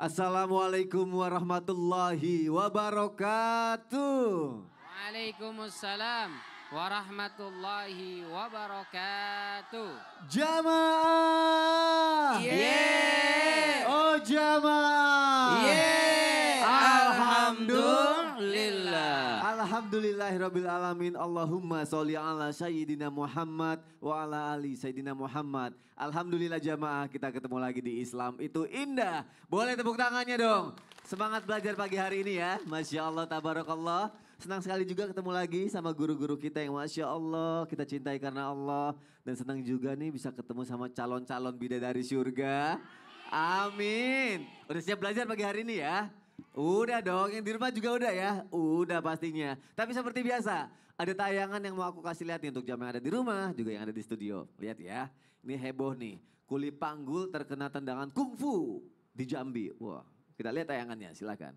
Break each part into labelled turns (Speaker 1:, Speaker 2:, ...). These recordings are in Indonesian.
Speaker 1: Assalamualaikum warahmatullahi wabarakatuh.
Speaker 2: Waalaikumsalam warahmatullahi wabarakatuh.
Speaker 1: Jamaah.
Speaker 2: Yeay.
Speaker 1: Oh jamaah.
Speaker 2: Yeay. Alhamdulillah.
Speaker 1: Alhamdulillahirabbil alamin. Allahumma sholli ala sayyidina Muhammad wa ala ali sayyidina Muhammad. Alhamdulillah jamaah, kita ketemu lagi di Islam itu indah. Boleh tepuk tangannya dong. Semangat belajar pagi hari ini ya. Masya Allah, tabarakallah. Senang sekali juga ketemu lagi sama guru-guru kita yang Masya Allah kita cintai karena Allah. Dan senang juga nih bisa ketemu sama calon-calon bidadari surga. Amin. Udah siap belajar pagi hari ini ya? Udah dong, yang di rumah juga udah ya? Udah pastinya. Tapi seperti biasa, ada tayangan yang mau aku kasih lihat nih untuk jam yang ada di rumah, juga yang ada di studio. Lihat ya, ini heboh nih. Kuli Panggul terkena tendangan kungfu di Jambi. Wah, kita lihat tayangannya, silakan.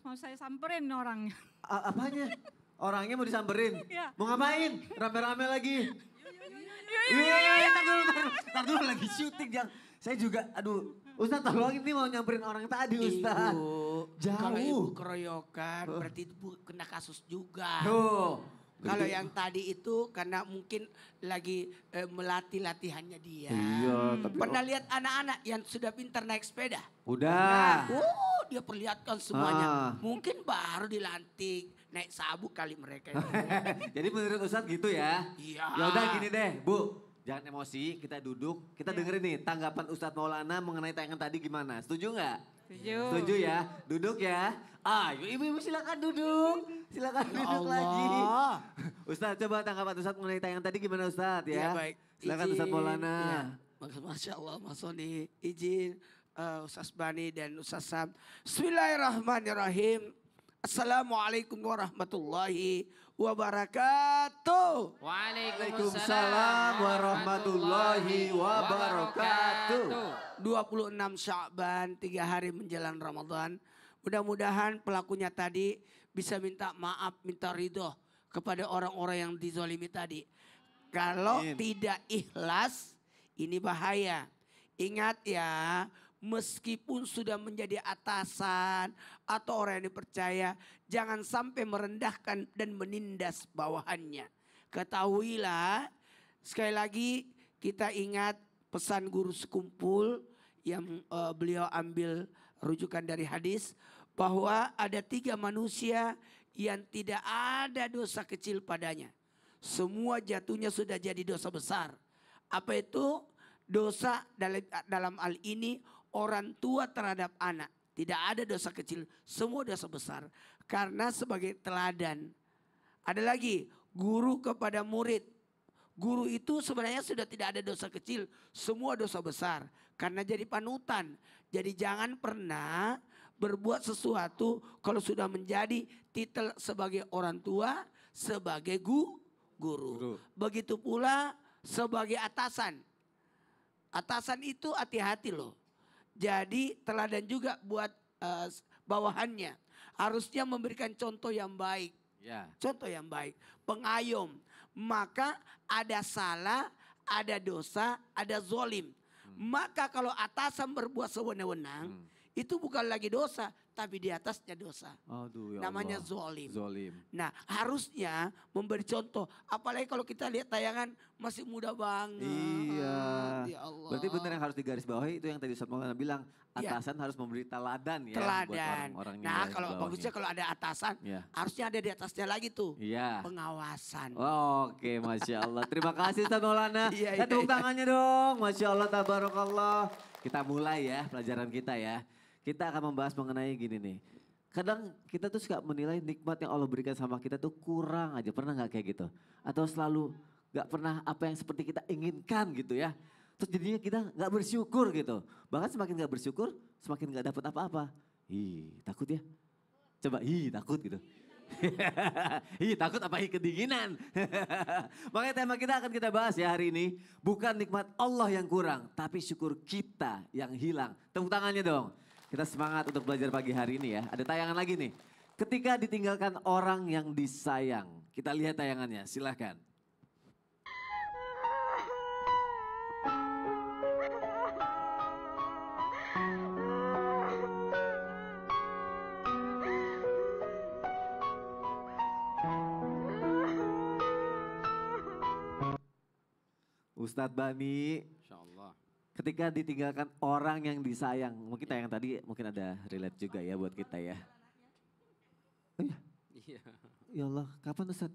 Speaker 3: Mau saya samperin orangnya.
Speaker 1: Apanya? Orangnya mau disamperin?
Speaker 3: Ya.
Speaker 1: Mau ngapain? Rame-rame lagi? Tar dulu lagi syuting. Saya juga, aduh. Ustaz tolong ini mau nyamperin orang tadi Ustaz.
Speaker 4: Ibu,
Speaker 1: Jauh.
Speaker 4: kalau ibu keroyokan berarti ibu kena kasus juga.
Speaker 1: Tuh.
Speaker 4: Kalau yang tadi itu karena mungkin lagi melatih latihannya dia.
Speaker 1: Iya, tapi
Speaker 4: Pernah lihat anak-anak yang sudah pintar naik sepeda?
Speaker 1: udah.
Speaker 4: Dia perlihatkan semuanya.
Speaker 1: Ah.
Speaker 4: Mungkin baru dilantik, naik sabuk kali mereka.
Speaker 1: Jadi menurut Ustaz gitu ya?
Speaker 4: Iya.
Speaker 1: Ya udah gini deh, Bu. Jangan emosi, kita duduk. Kita dengerin nih tanggapan Ustadz Maulana mengenai tayangan tadi gimana. Setuju nggak?
Speaker 3: Setuju.
Speaker 1: Setuju ya? Duduk ya. Ayo ibu-ibu silakan duduk. Silakan duduk
Speaker 4: Allah.
Speaker 1: lagi. Ustadz coba tanggapan Ustadz mengenai tayangan tadi gimana Ustadz ya?
Speaker 4: Ya baik.
Speaker 1: Silakan Ustadz Maulana.
Speaker 4: Ya. Masya Allah, Mas Soni. Izin Ustaz Bani dan Ustaz Sam. Bismillahirrahmanirrahim. Assalamualaikum warahmatullahi wabarakatuh.
Speaker 1: Waalaikumsalam warahmatullahi wabarakatuh.
Speaker 4: 26 Sya'ban, 3 hari menjelang Ramadan. Mudah-mudahan pelakunya tadi bisa minta maaf, minta ridho kepada orang-orang yang dizolimi tadi. Kalau
Speaker 1: Amin.
Speaker 4: tidak ikhlas, ini bahaya. Ingat ya, meskipun sudah menjadi atasan atau orang yang dipercaya, jangan sampai merendahkan dan menindas bawahannya. Ketahuilah, sekali lagi kita ingat pesan guru sekumpul yang beliau ambil rujukan dari hadis, bahwa ada 3 manusia yang tidak ada dosa kecil padanya. Semua jatuhnya sudah jadi dosa besar. Apa itu? Dosa dalam hal ini orang tua terhadap anak. Tidak ada dosa kecil, semua dosa besar. Karena sebagai teladan. Ada lagi, guru kepada murid. Guru itu sebenarnya sudah tidak ada dosa kecil, semua dosa besar. Karena jadi panutan. Jadi jangan pernah berbuat sesuatu kalau sudah menjadi titel sebagai orang tua, sebagai guru. Begitu pula sebagai atasan. Atasan itu hati-hati loh. Jadi teladan juga buat bawahannya. Harusnya memberikan contoh yang baik.
Speaker 1: Ya.
Speaker 4: Contoh yang baik. Pengayom. Maka ada salah, ada dosa, ada zolim. Maka kalau atasan berbuat sewenang-wenang, itu bukan lagi dosa, tapi di atasnya dosa.
Speaker 1: Aduh ya
Speaker 4: Namanya
Speaker 1: Allah.
Speaker 4: zolim.
Speaker 1: Zolim.
Speaker 4: Nah harusnya memberi contoh. Apalagi kalau kita lihat tayangan masih muda banget.
Speaker 1: Iya.
Speaker 4: Ya Allah.
Speaker 1: Berarti benar yang harus digarisbawahi itu yang tadi Ustadz Maulana bilang.
Speaker 4: Iya.
Speaker 1: Atasan harus memberi teladan ya. Buat
Speaker 4: Teladan.
Speaker 1: orang-orang yang
Speaker 4: Nah
Speaker 1: ada di
Speaker 4: kalau
Speaker 1: bawahnya.
Speaker 4: bagusnya kalau ada atasan,
Speaker 1: Iya.
Speaker 4: harusnya ada di atasnya lagi tuh.
Speaker 1: Iya.
Speaker 4: Pengawasan.
Speaker 1: Oke, Masya Allah. Terima kasih Ustadz Maulana.
Speaker 4: Iya,
Speaker 1: Ya, tepuk
Speaker 4: iya.
Speaker 1: tangannya dong. Masya Allah, tabarakallah. Kita mulai ya pelajaran kita ya. Kita akan membahas mengenai gini nih. Kadang kita tuh suka menilai nikmat yang Allah berikan sama kita tuh kurang aja. Pernah gak kayak gitu? Atau selalu gak pernah apa yang seperti kita inginkan gitu ya. Terus jadinya kita gak bersyukur gitu. Bahkan semakin gak bersyukur, semakin gak dapat apa-apa. Ih, takut ya? Coba, takut gitu. Takut apa kedinginan. Makanya tema kita akan kita bahas ya hari ini. Bukan nikmat Allah yang kurang, tapi syukur kita yang hilang. Tepuk tangannya dong. Kita semangat untuk belajar pagi hari ini ya. Ada tayangan lagi nih. Ketika ditinggalkan orang yang disayang. Kita lihat tayangannya, silahkan. Ustadz Bani,
Speaker 2: Insyaallah.
Speaker 1: ketika ditinggalkan orang yang disayang, mungkin tayang tadi mungkin ada relate juga ya buat kita ya. Oh iya,
Speaker 2: Iya.
Speaker 1: ya Allah, kapan Ustadz?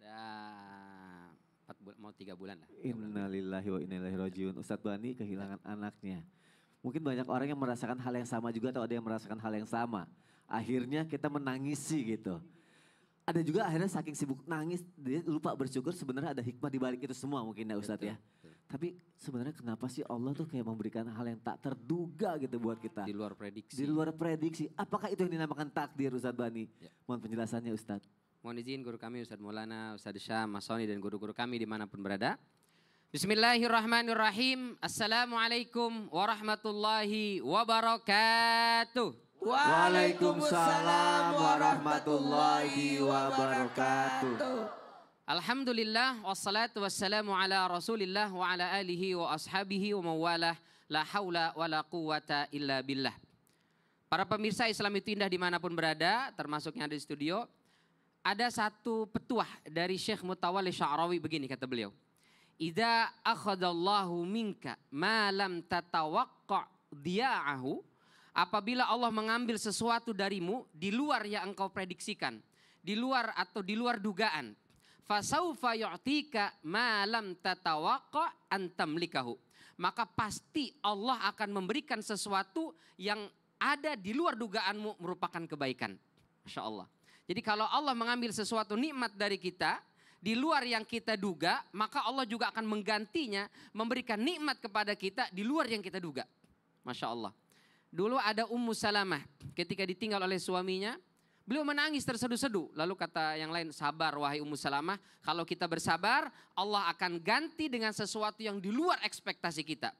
Speaker 2: Dah 4 bulan mau 3 bulan lah.
Speaker 1: Innalillahi wa inna ilaihi rajiun. Ustadz Bani kehilangan anaknya. Mungkin banyak orang yang merasakan hal yang sama juga atau ada yang merasakan hal yang sama. Akhirnya kita menangisi gitu. Ada juga akhirnya saking sibuk nangis, dia lupa bersyukur sebenarnya ada hikmah di balik itu semua mungkin ya Ustadz ya.
Speaker 2: Betul.
Speaker 1: Tapi sebenarnya kenapa sih Allah tuh kayak memberikan hal yang tak terduga gitu buat kita.
Speaker 2: Di luar prediksi.
Speaker 1: Di luar prediksi. Apakah itu yang dinamakan takdir Ustadz Bani?
Speaker 2: Ya.
Speaker 1: Mohon penjelasannya Ustadz.
Speaker 2: Mohon izin guru kami Ustadz Maulana, Ustadz Syam, Mas Soni dan guru-guru kami dimanapun berada. Bismillahirrahmanirrahim. Assalamualaikum warahmatullahi wabarakatuh.
Speaker 1: Waalaikumsalam warahmatullahi wabarakatuh.
Speaker 2: Alhamdulillah wassalatu wassalamu ala Rasulillah wa ala alihi wa ashabihi wa mawalah. La haula wa la quwata illa billah. Para pemirsa Islam itu indah dimanapun berada, termasuk yang ada di studio. Ada satu petuah dari Syekh Mutawalli Sya'rawi begini kata beliau. Idza akhadallahu minka ma lam tatawaqqa diya'ahu. Apabila Allah mengambil sesuatu darimu di luar yang engkau prediksikan, di luar atau di luar dugaan, fasaufa yu'tika ma lam tatawaqqa an tamlikahu. Maka pasti Allah akan memberikan sesuatu yang ada di luar dugaanmu merupakan kebaikan. Masya Allah. Jadi kalau Allah mengambil sesuatu nikmat dari kita, di luar yang kita duga, maka Allah juga akan menggantinya, memberikan nikmat kepada kita di luar yang kita duga. Masya Allah. Dulu ada Ummu Salamah ketika ditinggal oleh suaminya, beliau menangis terseduh-seduh. Lalu kata yang lain, sabar wahai Ummu Salamah, kalau kita bersabar Allah akan ganti dengan sesuatu yang di luar ekspektasi kita.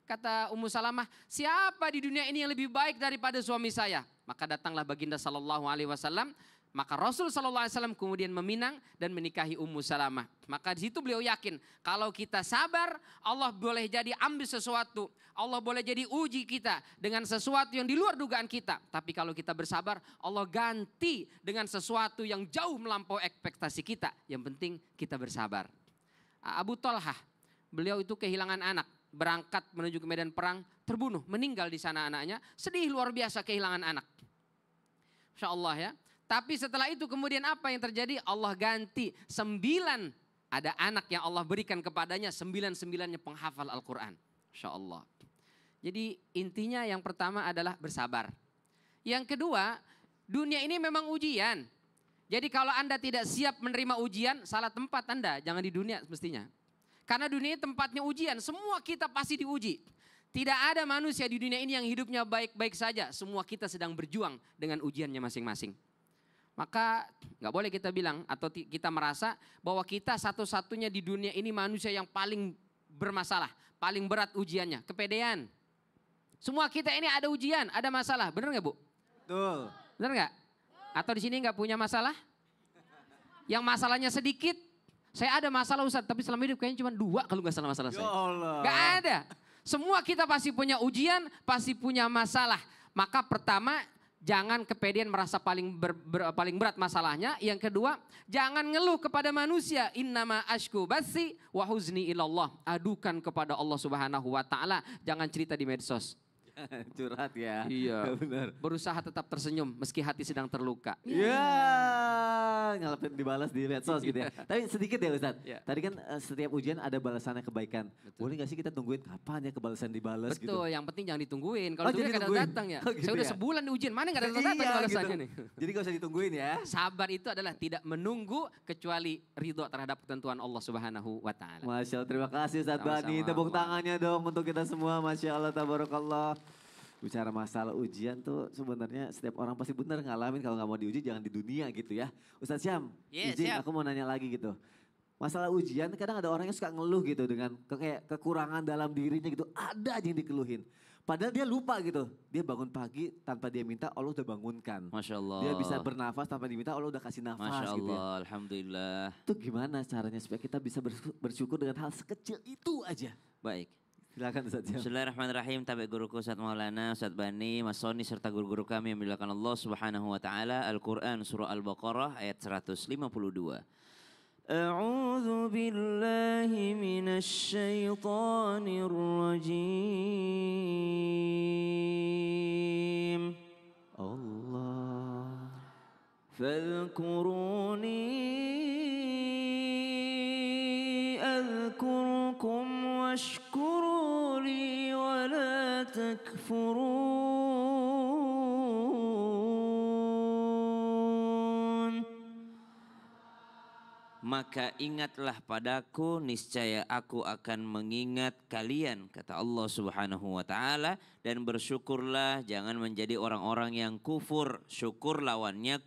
Speaker 2: Kata Ummu Salamah, siapa di dunia ini yang lebih baik daripada suami saya? Maka datanglah baginda sallallahu alaihi wasallam. Maka Rasul sallallahu alaihi wasallam kemudian meminang dan menikahi Ummu Salamah. Maka di situ beliau yakin kalau kita sabar Allah boleh jadi ambil sesuatu. Allah boleh jadi uji kita dengan sesuatu yang di luar dugaan kita. Tapi kalau kita bersabar Allah ganti dengan sesuatu yang jauh melampaui ekspektasi kita. Yang penting kita bersabar. Abu Talhah, beliau itu kehilangan anak. Berangkat menuju ke medan perang, terbunuh, meninggal di sana anaknya. Sedih luar biasa kehilangan anak. Masya Allah ya. Tapi setelah itu kemudian apa yang terjadi? Allah ganti 9. Ada anak yang Allah berikan kepadanya, 9-9-nya penghafal Al-Quran. Masya Allah. Jadi intinya yang pertama adalah bersabar. Yang kedua, dunia ini memang ujian. Jadi kalau Anda tidak siap menerima ujian, salah tempat Anda, jangan di dunia mestinya. Karena dunia ini tempatnya ujian, semua kita pasti diuji. Tidak ada manusia di dunia ini yang hidupnya baik-baik saja. Semua kita sedang berjuang dengan ujiannya masing-masing. Maka nggak boleh kita bilang atau kita merasa bahwa kita satu-satunya di dunia ini manusia yang paling bermasalah, paling berat ujiannya, kepedean. Semua kita ini ada ujian, ada masalah, benar nggak Bu?
Speaker 1: Betul.
Speaker 2: Benar nggak? Atau di sini nggak punya masalah? Yang masalahnya sedikit, saya ada masalah Ustaz, tapi selama hidup kayaknya cuma 2 kalau nggak salah masalah
Speaker 1: Ya
Speaker 2: saya.
Speaker 1: Allah.
Speaker 2: Nggak ada. Semua kita pasti punya ujian, pasti punya masalah. Maka pertama, jangan kepedean merasa paling berat masalahnya. Yang kedua, jangan ngeluh kepada manusia. Innama ashku basi wa huzni ilallah. Adukan kepada Allah Subhanahu wa taala. Jangan cerita di medsos.
Speaker 1: Curhat ya.
Speaker 2: Iya.
Speaker 1: Benar.
Speaker 2: Berusaha tetap tersenyum meski hati sedang terluka.
Speaker 1: Ya, ngelepin dibalas di medsos gitu ya. Tapi sedikit ya Ustadz.
Speaker 2: Ya.
Speaker 1: Tadi kan setiap ujian ada balasannya kebaikan.
Speaker 2: Betul.
Speaker 1: Boleh gak sih kita tungguin kapan ya kebalasan dibalas gitu?
Speaker 2: Betul, yang penting jangan ditungguin. Kalau
Speaker 1: Oh,
Speaker 2: ditungguin
Speaker 1: jadi
Speaker 2: kadang
Speaker 1: ditungguin.
Speaker 2: datang ya.
Speaker 1: Oh, gitu
Speaker 2: Saya udah
Speaker 1: ya?
Speaker 2: sebulan ujian, mana gak datang-datang
Speaker 1: Iya,
Speaker 2: balasannya
Speaker 1: gitu.
Speaker 2: nih.
Speaker 1: Jadi gak usah ditungguin ya.
Speaker 2: Sabar itu adalah tidak menunggu kecuali ridho terhadap ketentuan Allah Subhanahu wa taala.
Speaker 1: Masya Allah, terima kasih Ustadz
Speaker 2: Sama-sama.
Speaker 1: Bani. Tepuk tangannya dong untuk kita semua. Masya Allah, tabarakallah. Bicara masalah ujian tuh sebenarnya setiap orang pasti benar ngalamin kalau nggak mau diuji jangan di dunia gitu ya. Ustadz Syam,
Speaker 2: Yes,
Speaker 1: izin
Speaker 2: siap.
Speaker 1: aku mau nanya lagi gitu. Masalah ujian kadang ada orang yang suka ngeluh gitu dengan kayak kekurangan dalam dirinya gitu. Ada aja yang dikeluhin. Padahal dia lupa gitu. Dia bangun pagi tanpa dia minta Allah udah bangunkan.
Speaker 5: Masya Allah.
Speaker 1: Dia bisa bernafas tanpa diminta Allah udah kasih nafas
Speaker 5: Masya
Speaker 1: gitu ya.
Speaker 5: Allah, Alhamdulillah.
Speaker 1: Itu gimana caranya supaya kita bisa bersyukur dengan hal sekecil itu aja.
Speaker 5: Baik.
Speaker 1: Silakan Ustadz Syam.
Speaker 5: Bismillahirrahmanirrahim. Tabi guruku Ustaz Maulana, Ustaz Bani, Mas Soni serta guru-guru kami yang dimuliakan Allah Subhanahu wa taala. Al-Qur'an surah Al-Baqarah ayat 152. أعوذ بالله من الشيطان الرجيم
Speaker 1: Allah.
Speaker 5: فاذكروني أذكركم واشكروا لي ولا تكفرون. Maka ingatlah padaku, niscaya aku akan mengingat kalian, kata Allah Subhanahu wa taala, dan bersyukurlah, jangan menjadi orang-orang yang kufur. Syukur lawannya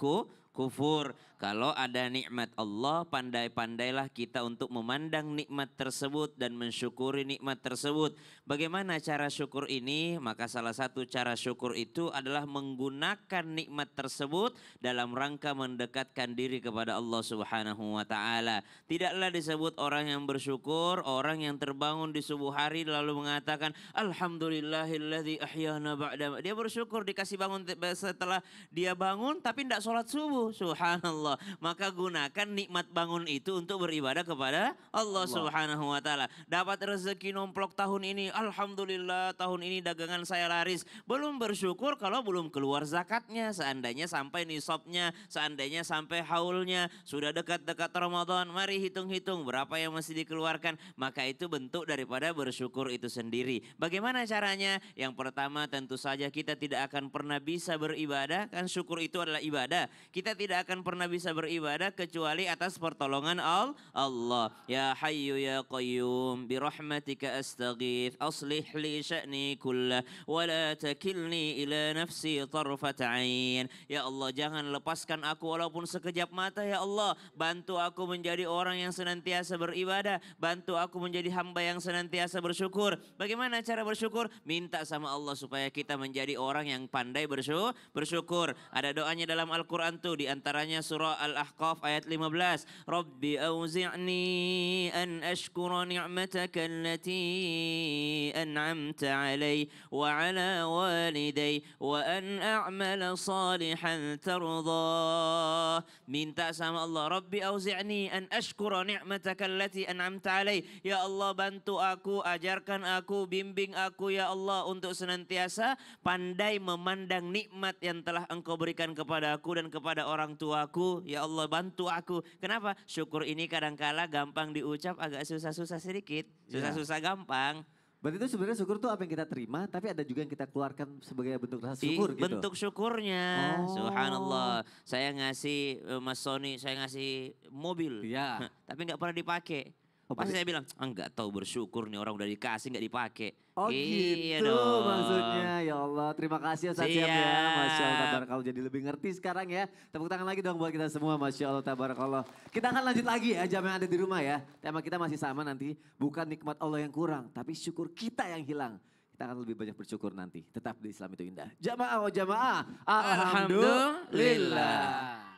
Speaker 5: kufur. Kalau ada nikmat Allah, pandai-pandailah kita untuk memandang nikmat tersebut dan mensyukuri nikmat tersebut. Bagaimana cara syukur ini? Maka salah satu cara syukur itu adalah menggunakan nikmat tersebut dalam rangka mendekatkan diri kepada Allah Subhanahu wa taala. Tidaklah disebut orang yang bersyukur orang yang terbangun di subuh hari lalu mengatakan alhamdulillahilladzi ahyana ba'da. Dia bersyukur dikasih bangun setelah dia bangun tapi tidak sholat subuh. Subhanallah. Maka gunakan nikmat bangun itu untuk beribadah kepada Allah Subhanahu wa taala. Dapat rezeki nomplok tahun ini, alhamdulillah tahun ini dagangan saya laris. Belum bersyukur kalau belum keluar zakatnya. Seandainya sampai nisabnya, seandainya sampai haulnya, sudah dekat-dekat Ramadan, mari hitung-hitung berapa yang mesti dikeluarkan. Maka itu bentuk daripada bersyukur itu sendiri. Bagaimana caranya? Yang pertama tentu saja kita tidak akan pernah bisa beribadah, kan syukur itu adalah ibadah. Kita tidak akan pernah bisa beribadah kecuali atas pertolongan Allah. Ya Hayyu ya Qayyum birahmatika astaghith aslih li sya'ni kullah wa la takilni ila nafsi tarfat ain. Ya Allah, jangan lepaskan aku walaupun sekejap mata ya Allah. Bantu aku menjadi orang yang senantiasa beribadah, bantu aku menjadi hamba yang senantiasa bersyukur. Bagaimana cara bersyukur? Minta sama Allah supaya kita menjadi orang yang pandai bersyukur. Ada doanya dalam Al-Quran tuh, di antaranya surah Al-Ahqaf ayat 15. Rabbi auzi'ni an ashkura ni'mataka allati an'amta alai wa ala walidai wa an a'mala salihan tardah. Minta sama Allah, Rabbi auzi'ni an ashkura ni'mataka allati an'amta alai. Ya Allah, bantu aku, ajarkan aku, bimbing aku ya Allah untuk senantiasa pandai memandang nikmat yang telah Engkau berikan kepada aku dan kepada orang tuaku. Ya Allah, bantu aku. Kenapa? Syukur ini kadangkala gampang diucap, agak susah-susah sedikit. Susah-susah gampang.
Speaker 1: Berarti itu sebenarnya syukur tuh apa yang kita terima, tapi ada juga yang kita keluarkan sebagai bentuk rasa syukur gitu.
Speaker 5: Bentuk syukurnya.
Speaker 1: Oh.
Speaker 5: Subhanallah. Saya ngasih Mas Sony, saya ngasih mobil.
Speaker 1: Iya.
Speaker 5: Tapi nggak pernah dipakai.
Speaker 1: Oh,
Speaker 5: Pasti saya bilang, enggak tahu bersyukur nih, orang udah dikasih nggak dipakai.
Speaker 1: Oh
Speaker 5: Iya
Speaker 1: gitu
Speaker 5: dong.
Speaker 1: maksudnya. Ya Allah, terima kasih Ustaz Siap ya.
Speaker 5: Siap.
Speaker 1: Masya Allah tabarakallah, jadi lebih ngerti sekarang ya. Tepuk tangan lagi dong buat kita semua, Masya Allah tabarakallah. Kita akan lanjut lagi ya, jam yang ada di rumah ya. Tema kita masih sama nanti, bukan nikmat Allah yang kurang, tapi syukur kita yang hilang. Kita akan lebih banyak bersyukur nanti. Tetap di Islam itu indah. Jamaah oh jamaah. Alhamdulillah.
Speaker 2: Alhamdulillah.